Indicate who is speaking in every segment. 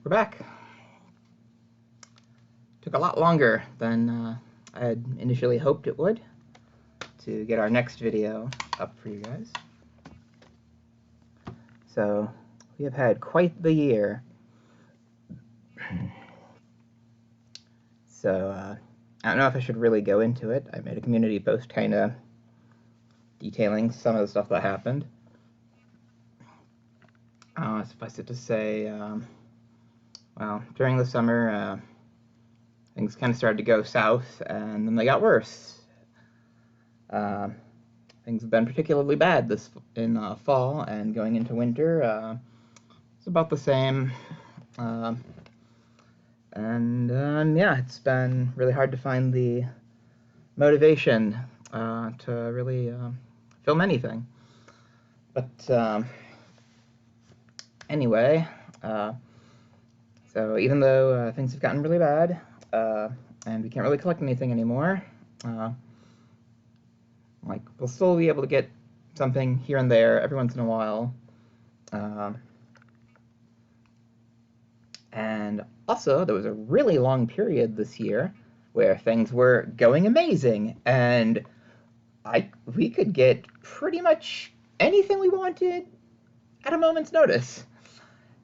Speaker 1: We're back. Took a lot longer than I had initially hoped it would to get our next video up for you guys. So we have had quite the year. So I don't know if I should really go into it. I made a community post kind of detailing some of the stuff that happened. Suffice it to say, well, during the summer, things kind of started to go south, and then they got worse. Things have been particularly bad in fall, and going into winter, it's about the same. Yeah, it's been really hard to find the motivation to really film anything. But anyway, so even though things have gotten really bad, and we can't really collect anything anymore, like, we'll still be able to get something here and there every once in a while. And also, there was a really long period this year where things were going amazing, and we could get pretty much anything we wanted at a moment's notice.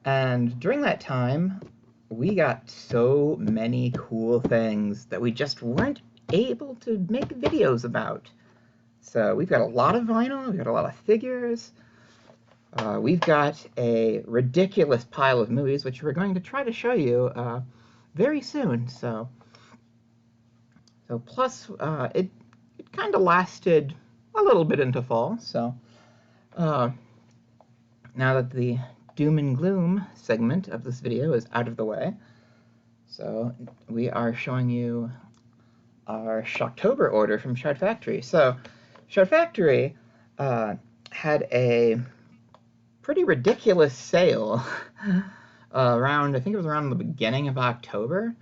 Speaker 1: And during that time, we got so many cool things that we just weren't able to make videos about. So we've got a lot of vinyl, we've got a lot of figures, we've got a ridiculous pile of movies, which we're going to try to show you very soon. So plus, it kind of lasted a little bit into fall. So now that the doom and gloom segment of this video is out of the way, so we are showing you our Shouttober order from Shoutfactory. So Shoutfactory had a pretty ridiculous sale around, I think it was around the beginning of October.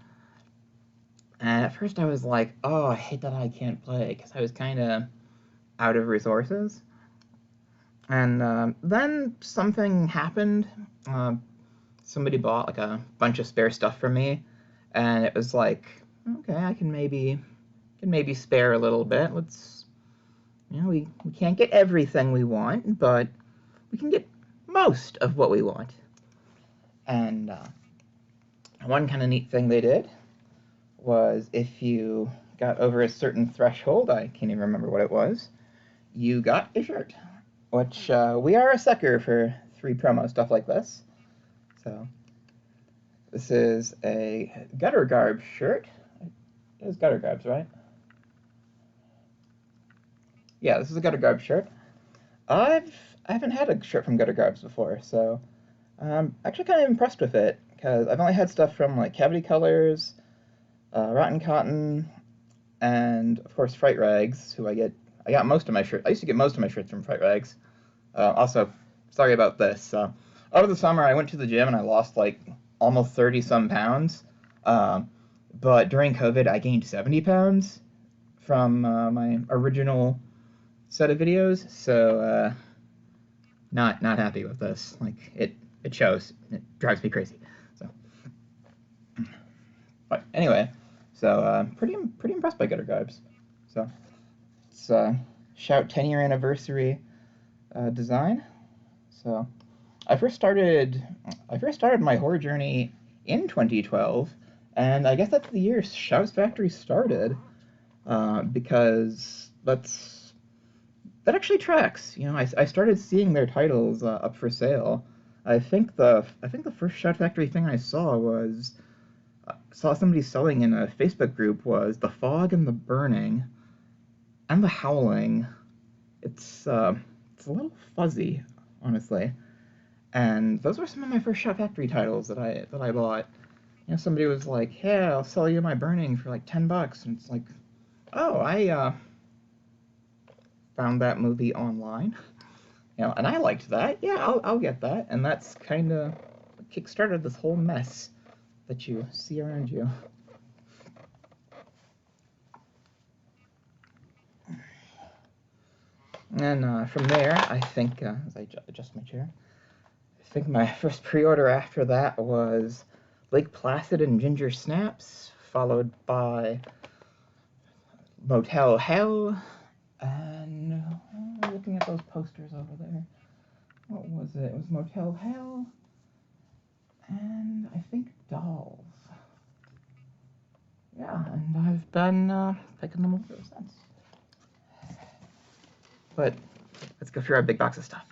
Speaker 1: And at first I was like, oh, I hate that I can't play, because I was kind of out of resources. And then something happened. Somebody bought like a bunch of spare stuff from me, and it was like, okay, I can maybe spare a little bit. Let's, we can't get everything we want, but we can get most of what we want. And one kind of neat thing they did was, if you got over a certain threshold, I can't even remember what it was, you got a shirt, which we are a sucker for free promo stuff like this. So this is a Gutter Garbs shirt. It is Gutter Garbs, right? Yeah, this is a Gutter Garbs shirt. I haven't had a shirt from Gutter Garbs before, so I'm actually kind of impressed with it, because I've only had stuff from like Cavity Colors, Rotten Cotton, and of course Fright Rags, who I got most of my shirts. I used to get most of my shirts from Fright Rags. Also, sorry about this. Over the summer, I went to the gym and I lost like almost 30-some pounds. But during COVID, I gained 70 pounds from my original set of videos. So not happy with this. Like, it shows. It drives me crazy. So, but anyway, so pretty impressed by Gutter Garbs. So it's Shout 10-year anniversary design. So I first started my horror journey in 2012, and I guess that's the year Shoutfactory started, because that actually tracks. I started seeing their titles up for sale. I think the first Shoutfactory thing I saw somebody selling in a Facebook group was The Fog and the Burning and The Howling. It's a little fuzzy, honestly. And those were some of my first Shoutfactory titles that I bought. Somebody was like, "Hey, I'll sell you my Burning for like $10," and it's like, oh, I found that movie online, and I liked that. Yeah, I'll get that, and that's kind of what kickstarted this whole mess that you see around you. And from there, I think, as I adjust my chair, I think my first pre-order after that was Lake Placid and Ginger Snaps, followed by Motel Hell, and looking at those posters over there. What was it? It was Motel Hell, and I think Dolls. Yeah, and I've been picking them up ever since. But let's go through our big box of stuff.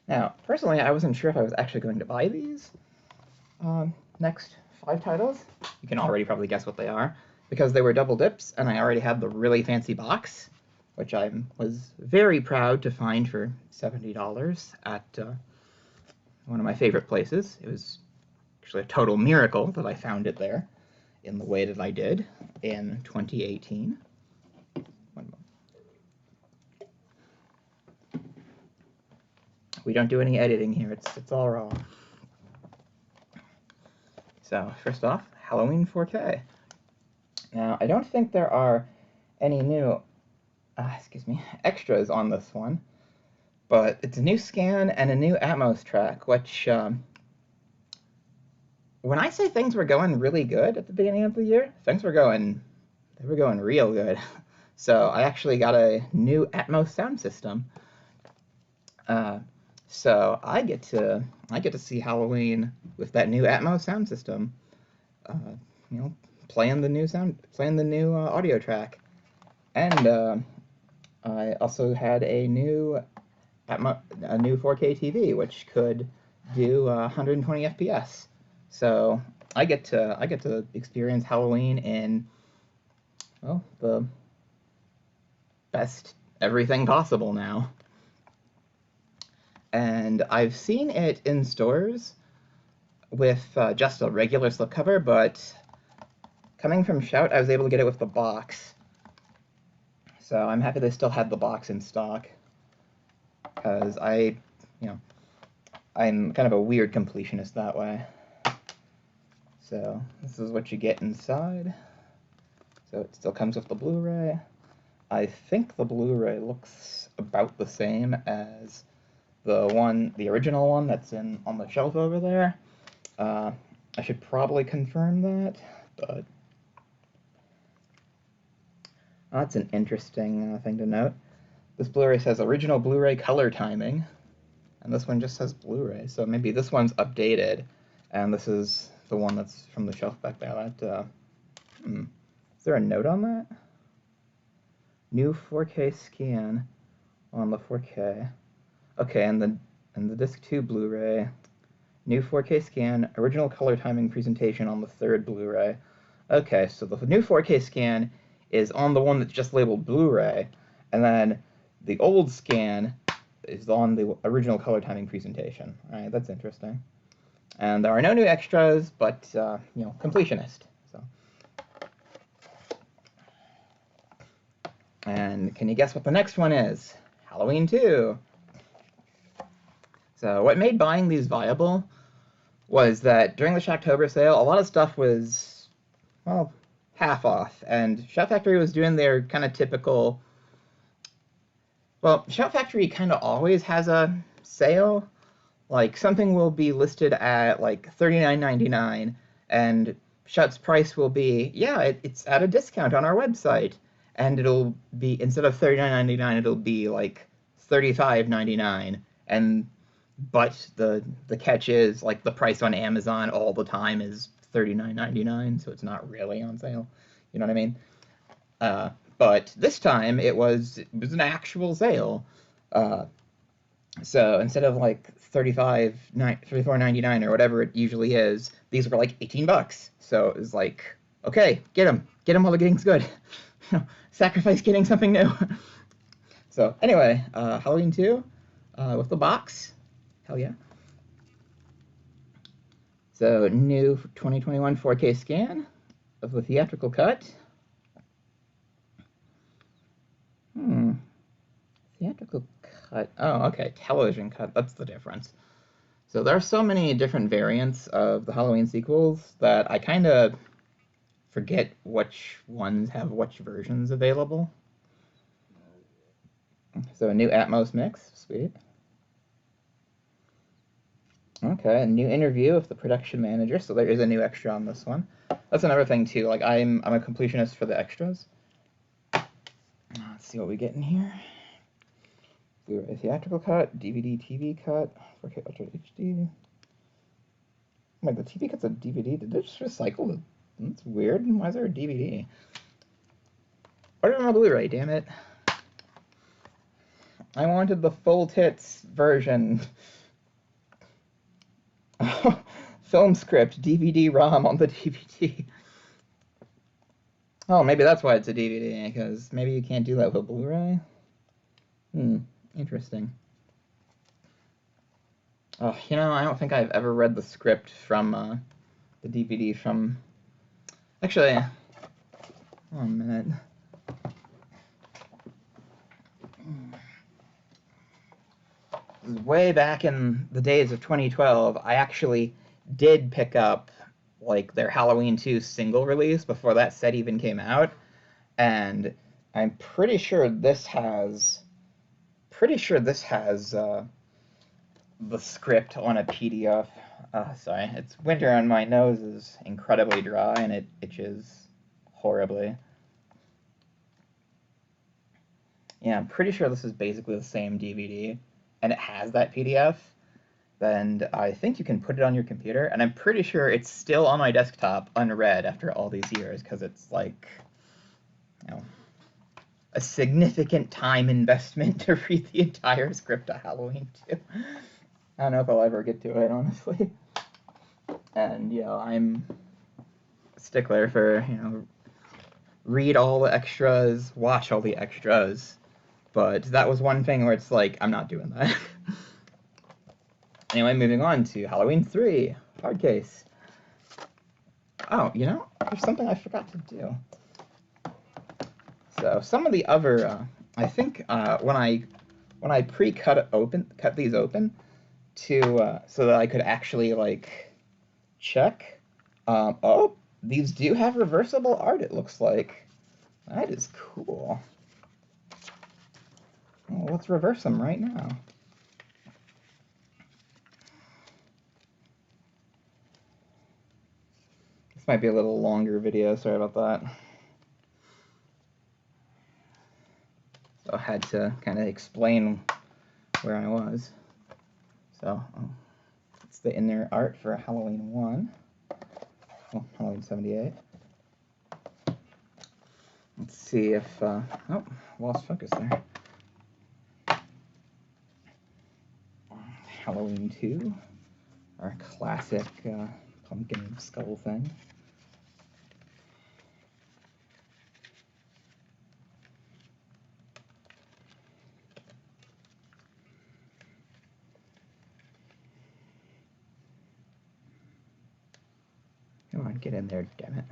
Speaker 1: Now, personally, I wasn't sure if I was actually going to buy these next 5 titles. You can already probably guess what they are, because they were double dips, and I already had the really fancy box, which I was very proud to find for $70 at one of my favorite places. It was actually a total miracle that I found it there in the way that I did in 2018. We don't do any editing here, it's all raw. So, first off, Halloween 4K. Now, I don't think there are any new, extras on this one, but it's a new scan and a new Atmos track, which, when I say things were going really good at the beginning of the year, they were going real good. So I actually got a new Atmos sound system. So I get to see Halloween with that new Atmos sound system. Playing the new audio track, and I also had a new 4K TV, which could do 120 FPS. So I get to experience Halloween in, well, the best everything possible now. And I've seen it in stores with just a regular slipcover, but coming from Shout, I was able to get it with the box. So I'm happy they still had the box in stock, because I'm kind of a weird completionist that way. So this is what you get inside. So it still comes with the Blu-ray. I think the Blu-ray looks about the same as the original one that's on the shelf over there. I should probably confirm that, but that's an interesting thing to note. This Blu-ray says original Blu-ray color timing, and this one just says Blu-ray, so maybe this one's updated, and this is the one that's from the shelf back there. Is there a note on that? New 4K scan on the 4K. Okay, and the disc 2 Blu-ray, new 4K scan, original color timing presentation on the 3rd Blu-ray. Okay, so the new 4K scan is on the one that's just labeled Blu-ray, and then the old scan is on the original color timing presentation. All right, that's interesting. And there are no new extras, but completionist. So, and can you guess what the next one is? Halloween 2. So what made buying these viable was that during the Shouttober sale, a lot of stuff was, well, half off, and Shoutfactory was doing their kind of typical. Well, Shoutfactory kind of always has a sale. Like, something will be listed at like $39.99, and Shout's price will be, it's at a discount on our website, and it'll be, instead of $39.99, it'll be like $35.99, but the catch is, like, the price on Amazon all the time is $39.99, so it's not really on sale. You know what I mean? But this time it was an actual sale. So instead of like $34.99 or whatever it usually is, these were like $18. So it was like, okay, get them while the getting's good. Sacrifice getting something new. So anyway, Halloween 2 with the box. Hell yeah. So new 2021 4K scan of the theatrical cut. Theatrical cut. Oh, okay. Television cut. That's the difference. So there are so many different variants of the Halloween sequels that I kind of forget which ones have which versions available. So a new Atmos mix, sweet. Okay, a new interview with the production manager, so there is a new extra on this one. That's another thing too, like I'm a completionist for the extras. Let's see what we get in here. Blu-ray theatrical cut, DVD TV cut, 4K Ultra HD. Like the TV cut's a DVD. Did they just recycle it? That's weird. Why is there a DVD? Put it on a Blu-ray, damn it. I wanted the full tits version. Film script, DVD ROM on the DVD. Oh, maybe that's why it's a DVD, because maybe you can't do that with a Blu-ray? Interesting. Oh, you know, I don't think I've ever read the script from the DVD from... Actually, one minute. Way back in the days of 2012, I actually did pick up like their Halloween 2 single release before that set even came out, and I'm pretty sure this has the script on a PDF. Sorry, it's winter and my nose is incredibly dry and it itches horribly. Yeah, I'm pretty sure this is basically the same DVD, and it has that PDF. And I think you can put it on your computer, and I'm pretty sure it's still on my desktop unread after all these years, because it's like, you know, a significant time investment to read the entire script of Halloween 2. I don't know if I'll ever get to it, honestly. And, you know, I'm a stickler for, you know, read all the extras, watch all the extras. But that was one thing where it's like, I'm not doing that. Anyway, moving on to Halloween 3, hard case. Oh, you know, there's something I forgot to do. So some of the other, I think when I pre-cut these open to so that I could actually like check. Oh, these do have reversible art. It looks like that is cool. Well, let's reverse them right now. This might be a little longer video. Sorry about that. So I had to kind of explain where I was. So it's the inner art for Halloween 1. Oh, Halloween 78. Let's see if, oh, lost focus there. Halloween 2, our classic pumpkin skull thing. Come on, get in there, damn it.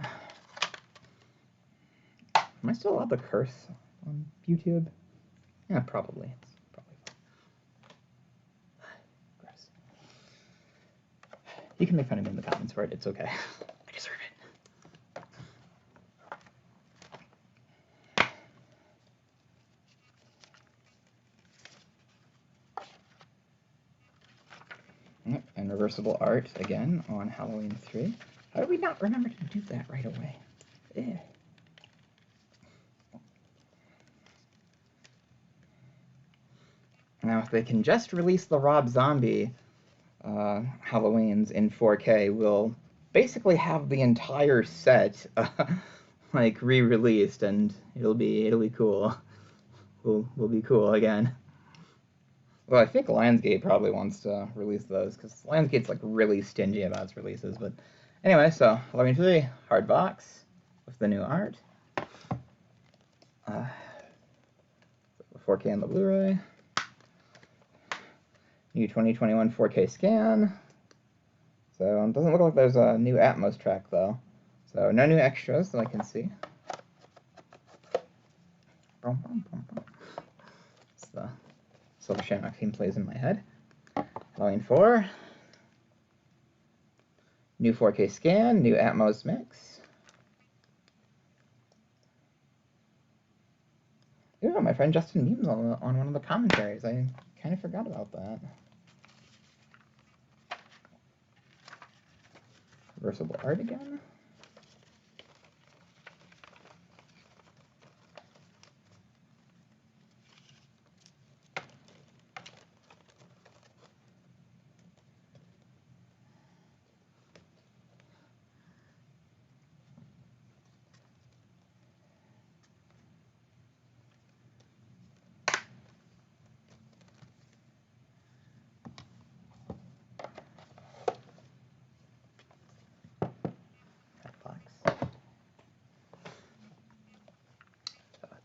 Speaker 1: Am I still allowed to curse on YouTube? Yeah, probably. It's probably fine. Gross. You can make fun of me in the comments for it. It's okay. I deserve it. And reversible art again on Halloween 3. How did we not remember to do that right away? Eh. Now, if they can just release the Rob Zombie Halloweens in 4K, we'll basically have the entire set like re-released, and it'll be cool. We'll be cool again. Well, I think Lionsgate probably wants to release those, because Lionsgate's like really stingy about its releases. But anyway, so Halloween 3 hard box with the new art. 4K on the Blu-ray. New 2021 4K scan. So it doesn't look like there's a new Atmos track though. So no new extras that I can see. It's the Silver Shamrock theme plays in my head. Halloween 4. New 4K scan, new Atmos mix. Ooh, my friend Justin Memes on one of the commentaries. I kind of forgot about that. Reversible art again.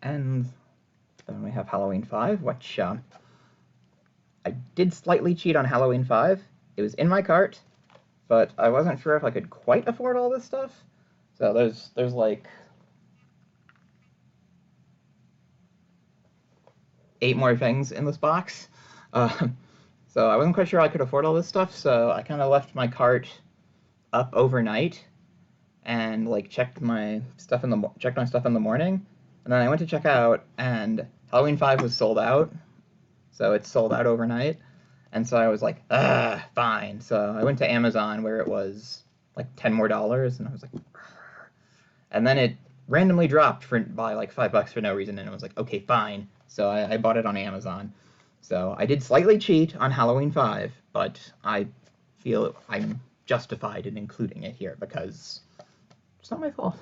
Speaker 1: And then we have Halloween 5, which I did slightly cheat on Halloween 5. It was in my cart, but I wasn't sure if I could quite afford all this stuff. So there's like 8 more things in this box. So I wasn't quite sure I could afford all this stuff, so I kind of left my cart up overnight and like checked my stuff in the morning. And then I went to check out, and Halloween 5 was sold out, so it's sold out overnight. And so I was like, fine. So I went to Amazon, where it was like $10 more, and I was like, and then it randomly dropped by like $5 for no reason, and I was like, okay, fine. So I bought it on Amazon. So I did slightly cheat on Halloween 5, but I feel I'm justified in including it here because it's not my fault.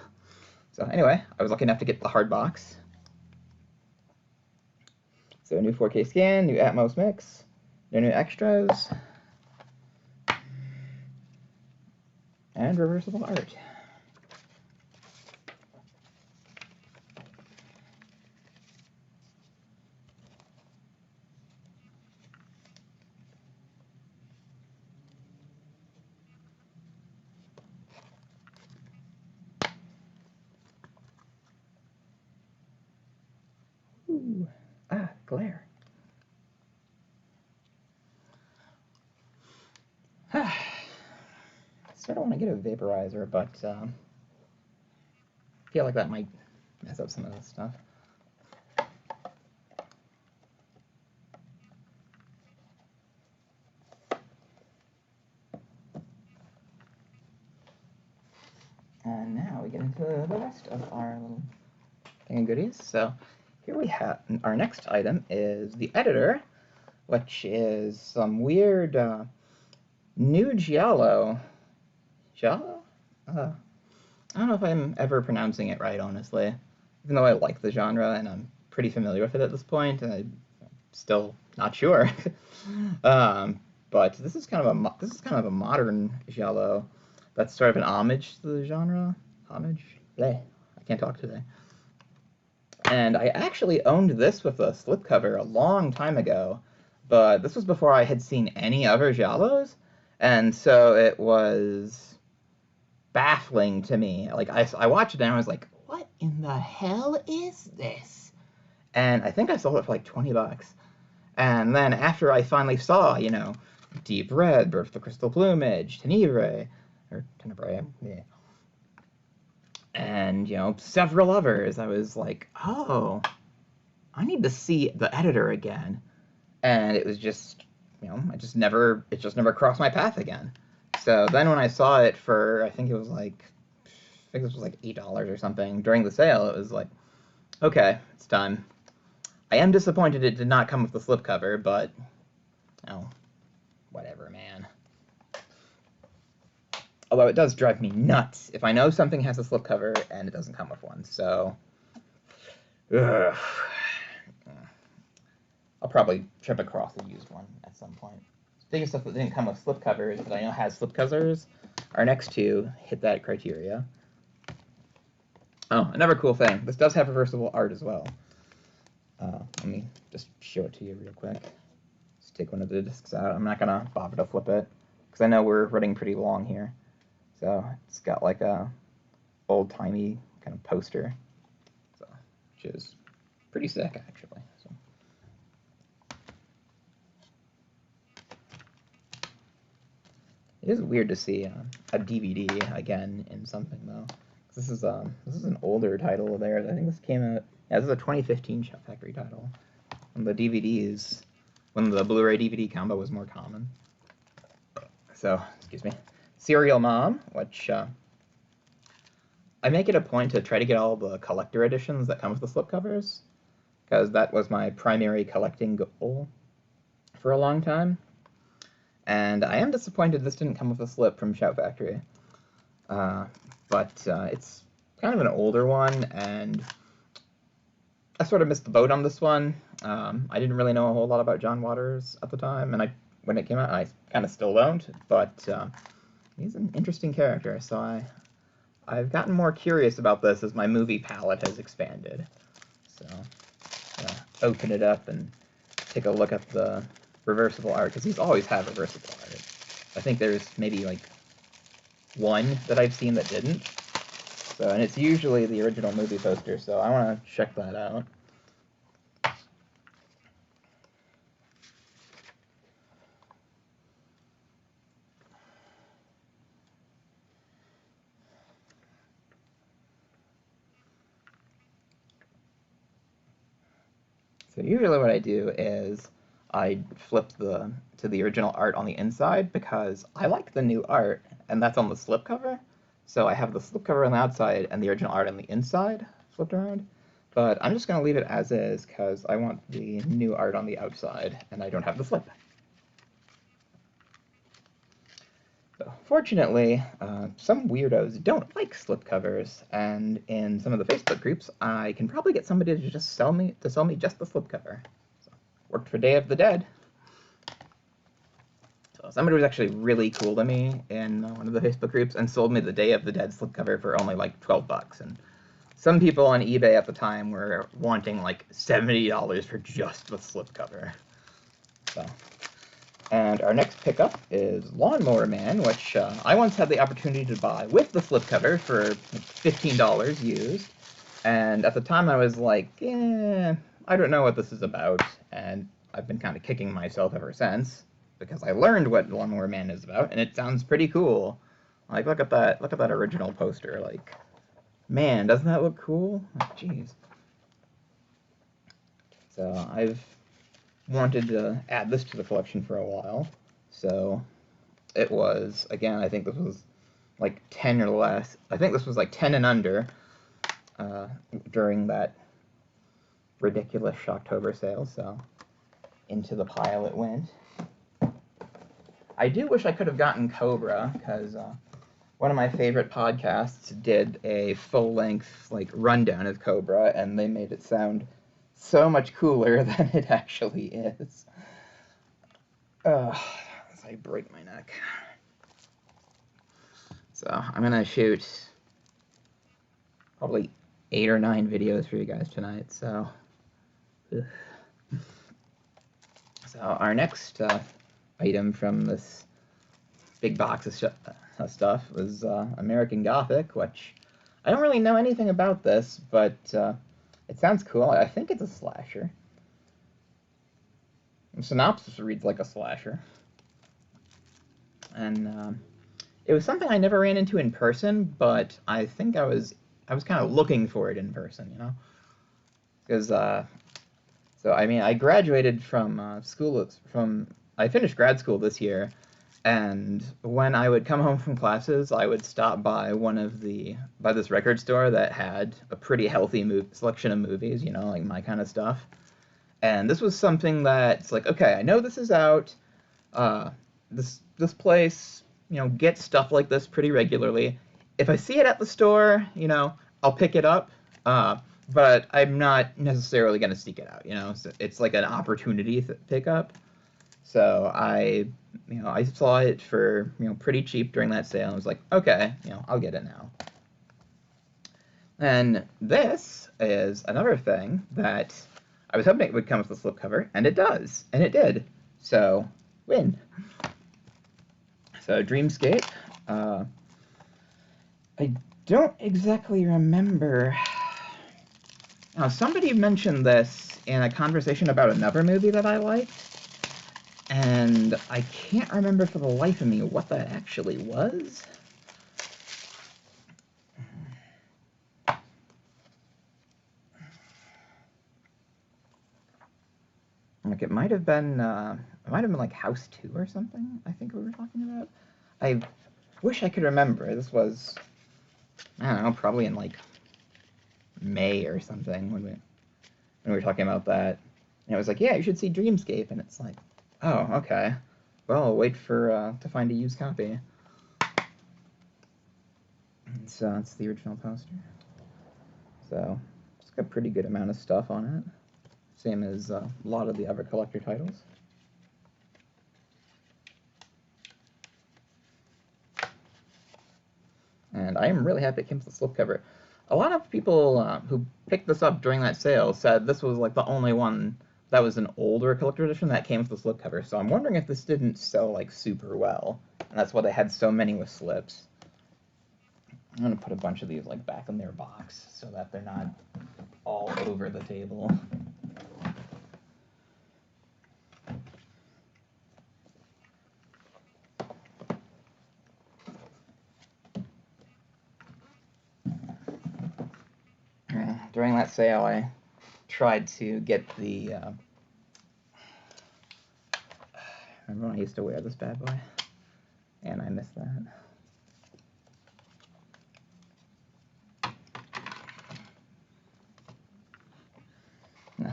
Speaker 1: So anyway, I was lucky enough to get the hard box. So new 4K scan, new Atmos mix, no new extras, and reversible art. Ooh. Glare. I sort of want to get a vaporizer, but I feel like that might mess up some of this stuff. And now we get into the rest of our little thing of goodies. So here we have our next item is the editor, which is some weird new giallo. Giallo? I don't know if I'm ever pronouncing it right, honestly. Even though I like the genre and I'm pretty familiar with it at this point, and I'm still not sure. But this is kind of a modern giallo that's sort of an homage to the genre. Homage? Bleh. I can't talk today. And I actually owned this with a slipcover a long time ago, but this was before I had seen any other giallos, and so it was baffling to me. Like, I watched it and I was like, what in the hell is this? And I think I sold it for like $20. And then after I finally saw, you know, Deep Red, Birth of the Crystal Plumage, Tenebrae, yeah, and, you know, several others, I was like, oh, I need to see the editor again. And it was just, you know, it just never crossed my path again. So then when I saw it for, I think this was like $8 or something during the sale, it was like, okay, it's time. I am disappointed it did not come with the slipcover, but, oh, whatever, man. Although it does drive me nuts if I know something has a slipcover and it doesn't come with one, so, ugh. I'll probably trip across a used one at some point. Biggest stuff that didn't come with slipcovers that I know has slipcovers are next to hit that criteria. Oh, another cool thing. This does have reversible art as well. Let me just show it to you real quick. Just take one of the discs out. I'm not going to bother to flip it because I know we're running pretty long here. So it's got like a old-timey kind of poster, so, which is pretty sick, actually. So. It is weird to see a DVD again in something, though. This is an older title of theirs. I think this came out Yeah, this is a 2015 Shoutfactory title. When the DVDs, when the Blu-ray DVD combo was more common. So, excuse me. Serial Mom, which I make it a point to try to get all the collector editions that come with the slipcovers, because that was my primary collecting goal for a long time. And I am disappointed this didn't come with a slip from Shoutfactory. But it's kind of an older one, and I sort of missed the boat on this one. I didn't really know a whole lot about John Waters at the time, and when it came out, I kind of still don't, but he's an interesting character, so I've gotten more curious about this as my movie palette has expanded. So, open it up and take a look at the reversible art, because he's always had reversible art. I think there's maybe like one that I've seen that didn't. So, and it's usually the original movie poster, so I want to check that out. So usually what I do is I flip to the original art on the inside, because I like the new art, and that's on the slipcover. So I have the slipcover on the outside and the original art on the inside flipped around. But I'm just going to leave it as is, because I want the new art on the outside, and I don't have the slip. So fortunately, some weirdos don't like slipcovers, and in some of the Facebook groups, I can probably get somebody to just sell me just the slipcover. So, worked for Day of the Dead. So somebody was actually really cool to me in one of the Facebook groups and sold me the Day of the Dead slipcover for only like $12, and some people on eBay at the time were wanting like $70 for just the slipcover. So. And our next pickup is Lawnmower Man, which I once had the opportunity to buy with the slipcover for $15 used. And at the time I was like, I don't know what this is about. And I've been kind of kicking myself ever since, because I learned what Lawnmower Man is about, and it sounds pretty cool. Like, look at that original poster. Like, man, doesn't that look cool? Jeez. So I've wanted to add this to the collection for a while, so it was, again, I think this was like 10 or less. I think this was like 10 and under during that ridiculous Shocktober sale, so into the pile it went. I do wish I could have gotten Cobra, because one of my favorite podcasts did a full-length like rundown of Cobra, and they made it sound so much cooler than it actually is. As I break my neck. So I'm gonna shoot probably 8 or 9 videos for you guys tonight. So, so our next item from this big box of stuff was American Gothic, which I don't really know anything about this, but it sounds cool. I think it's a slasher. The synopsis reads like a slasher. And it was something I never ran into in person, but I think I was kind of looking for it in person, you know? Because, so, I mean, I graduated from I finished grad school this year, and when I would come home from classes, I would stop by by this record store that had a pretty healthy selection of movies, you know, like my kind of stuff. And this was something that's like, okay, I know this is out. This place, you know, gets stuff like this pretty regularly. If I see it at the store, you know, I'll pick it up. But I'm not necessarily going to seek it out, you know. So it's like an opportunity pickup. So I saw it for, you know, pretty cheap during that sale. I was like, okay, you know, I'll get it now. And this is another thing that I was hoping it would come with the slipcover, and it does, and it did. So, win. So, Dreamscape. I don't exactly remember. Now, somebody mentioned this in a conversation about another movie that I liked, and I can't remember for the life of me what that actually was. Like it might have been like House 2 or something, I think we were talking about. I wish I could remember. This was, I don't know, probably in like May or something when we were talking about that. And it was like, yeah, you should see Dreamscape, and it's like, oh, okay. Well, I'll wait for to find a used copy. And so it's the original poster. So it's got a pretty good amount of stuff on it. Same as a lot of the other collector titles. And I am really happy it came with the slipcover. A lot of people who picked this up during that sale said this was like the only one that was an older collector edition that came with the slipcover. So I'm wondering if this didn't sell like super well, and that's why they had so many with slips. I'm gonna put a bunch of these like back in their box so that they're not all over the table. During that sale, I tried to get the. Remember when I used to wear this bad boy? And I missed that.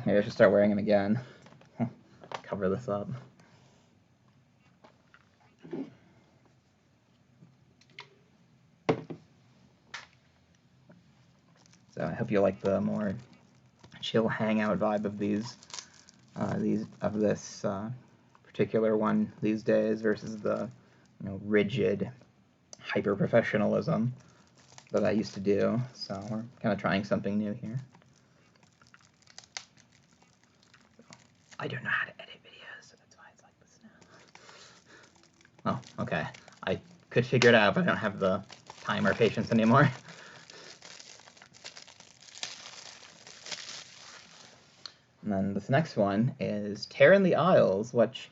Speaker 1: Maybe I should start wearing them again. Cover this up. So I hope you like the more chill hangout vibe of this particular one these days versus the rigid hyper professionalism that I used to do. So we're kind of trying something new here. I don't know how to edit videos, so that's why it's like this now. Oh, okay. I could figure it out, but I don't have the time or patience anymore. And then this next one is Tear in the Aisles, which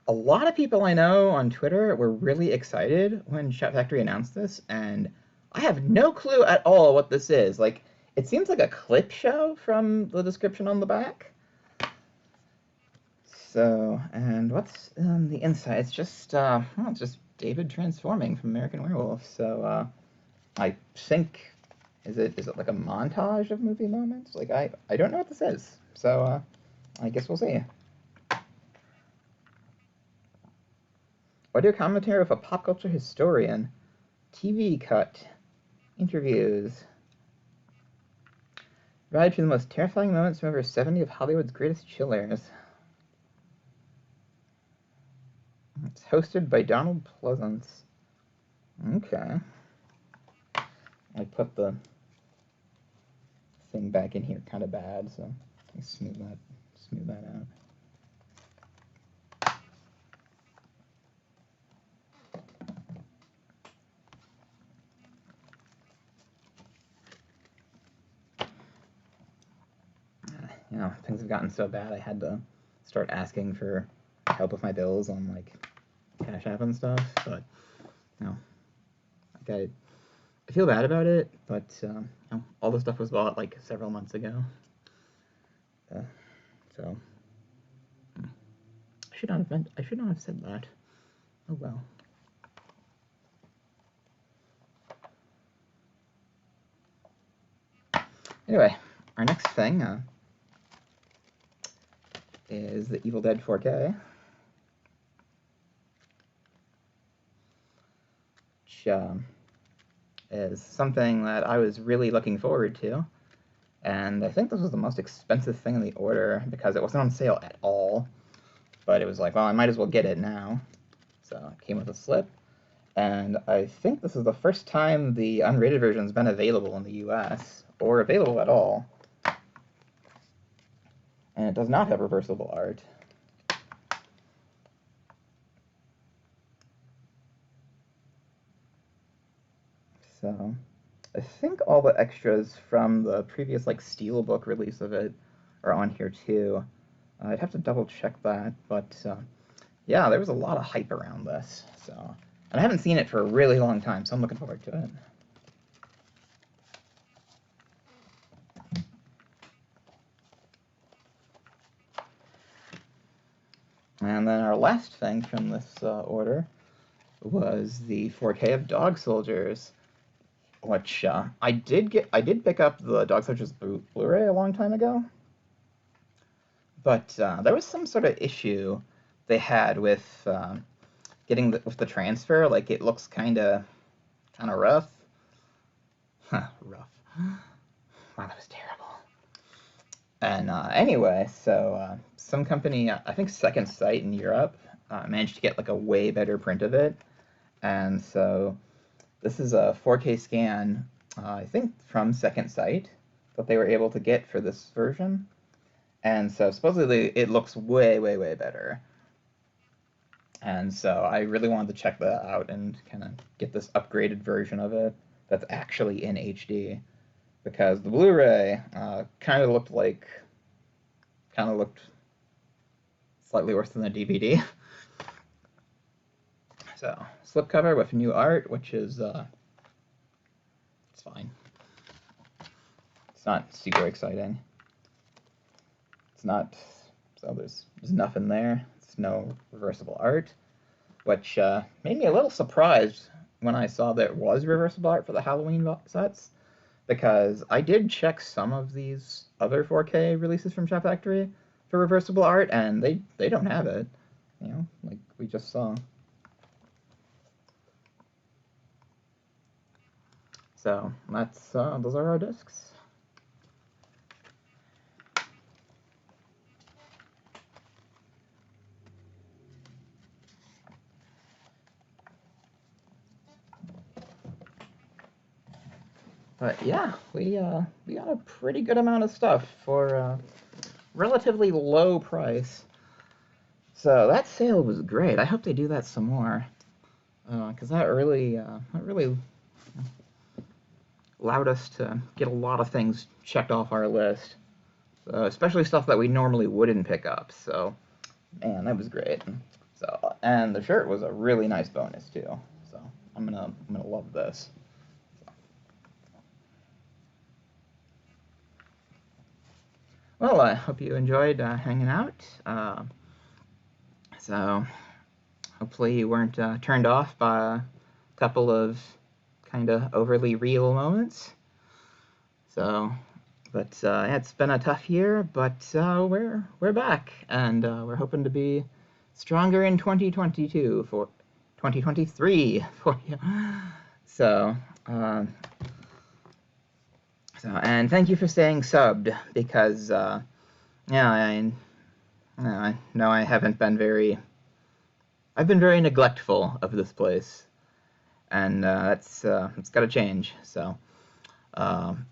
Speaker 1: a lot of people I know on Twitter were really excited when Shoutfactory announced this, and I have no clue at all what this is. Like, it seems like a clip show from the description on the back. So, and what's the inside? It's just, well, it's just David transforming from American Werewolf. So, I think, is it like a montage of movie moments? Like, I don't know what this is. So, I guess we'll see. Audio commentary with a pop culture historian. TV cut. Interviews. Ride through the most terrifying moments from over 70 of Hollywood's greatest chillers. It's hosted by Donald Pleasance. Okay. I put the thing back in here kind of bad, so I smooth that out. Things have gotten so bad I had to start asking for help with my bills on like Cash App and stuff, but I feel bad about it, but all the stuff was bought like several months ago, so I should not have said that. Oh well. Anyway, our next thing is the Evil Dead 4K, which is something that I was really looking forward to, and I think this was the most expensive thing in the order because it wasn't on sale at all, but it was like, well, I might as well get it now. So it came with a slip, and I think this is the first time the unrated version's been available in the US, or available at all. And it does not have reversible art. So I think all the extras from the previous like Steelbook release of it are on here too. I'd have to double check that, but yeah, there was a lot of hype around this. So, and I haven't seen it for a really long time, so I'm looking forward to it. And then our last thing from this order was the 4K of Dog Soldiers, which I did pick up the Dog Soldiers Blu-ray a long time ago, but there was some sort of issue they had with getting with the transfer. Like, it looks kind of rough. Rough. Wow, that was terrible. And anyway, so some company, I think Second Sight in Europe, managed to get like a way better print of it. And so this is a 4K scan, I think from Second Sight, that they were able to get for this version. And so supposedly it looks way, way, way better. And so I really wanted to check that out and kind of get this upgraded version of it that's actually in HD. Because the Blu-ray kind of looked slightly worse than the DVD. So, slipcover with new art, which is, it's fine. It's not super exciting. It's not, so there's nothing there. It's no reversible art, which made me a little surprised when I saw there was reversible art for the Halloween sets. Because I did check some of these other 4K releases from Shoutfactory for reversible art, and they don't have it, you know, like we just saw. So that's those are our discs. But yeah, we got a pretty good amount of stuff for a relatively low price. So that sale was great. I hope they do that some more, because that really allowed us to get a lot of things checked off our list, especially stuff that we normally wouldn't pick up. So, man, that was great. So, and the shirt was a really nice bonus too. So I'm gonna love this. Well, I hope you enjoyed hanging out. So, hopefully you weren't turned off by a couple of kind of overly real moments. So, but yeah, it's been a tough year, but we're back, and we're hoping to be stronger in 2022 for 2023 for you. So. And thank you for staying subbed, because, yeah, I know I haven't been I've been very neglectful of this place, and it's got to change. So,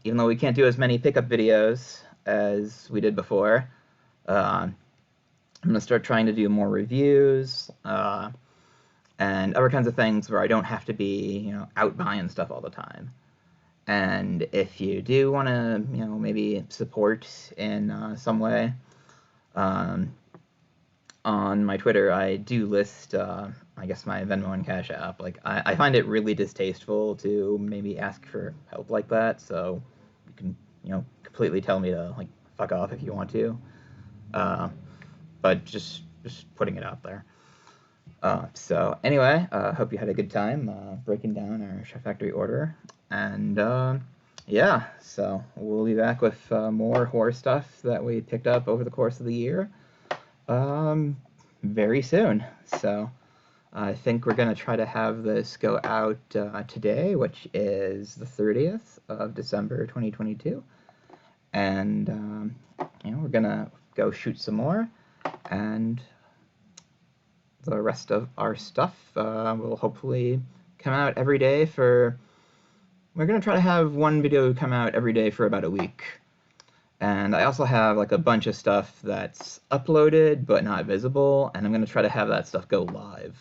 Speaker 1: even though we can't do as many pickup videos as we did before, I'm going to start trying to do more reviews, and other kinds of things where I don't have to be, you know, out buying stuff all the time. And if you do want to, you know, maybe support in some way, on my Twitter, I do list, I guess, my Venmo and Cash App. Like, I find it really distasteful to maybe ask for help like that, so you can, you know, completely tell me to, like, fuck off if you want to. But just putting it out there. So anyway, hope you had a good time breaking down our Shoutfactory order. And yeah, so we'll be back with more horror stuff that we picked up over the course of the year very soon. So I think we're going to try to have this go out today, which is the 30th of December 2022. And you know, we're going to go shoot some more, and the rest of our stuff will hopefully come out every day for... We're going to try to have one video come out every day for about a week. And I also have like a bunch of stuff that's uploaded but not visible, and I'm going to try to have that stuff go live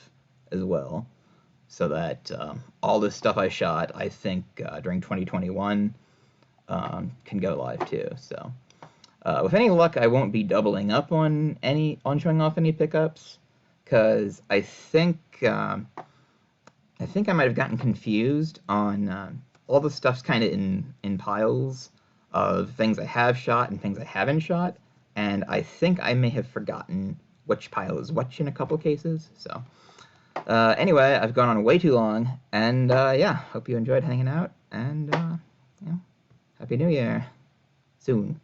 Speaker 1: as well, so that all this stuff I shot, I think, during 2021 can go live too. So with any luck, I won't be doubling up on showing off any pickups, because I think I might have gotten confused on all the stuff's kind of in piles of things I have shot and things I haven't shot, and I think I may have forgotten which pile is which in a couple cases. So anyway, I've gone on way too long, and yeah, hope you enjoyed hanging out, and Happy New Year soon.